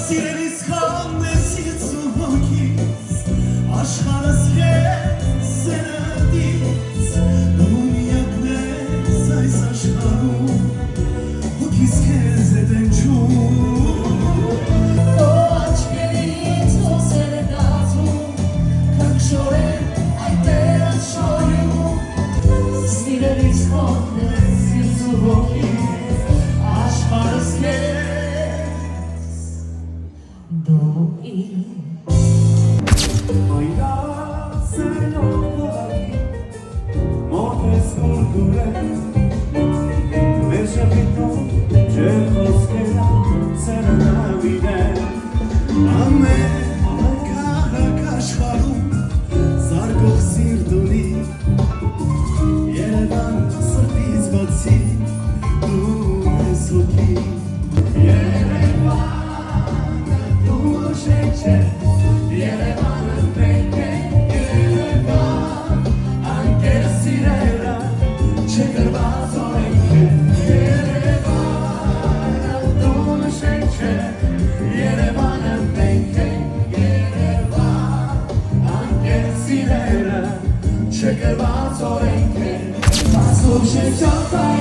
Սիրելիս խանդես ես ու հոգիս աշխարհս քեզ սերնդից դու միակն ես այս աշխարհում հոգիս քեզ է դենչում աչքերից հոսեր է դատում քնքշորեն այդ երաշխարհում Սիրելիս խանդես ես ու հոգիս աշխարհս քեզ Check it out, so ain't it?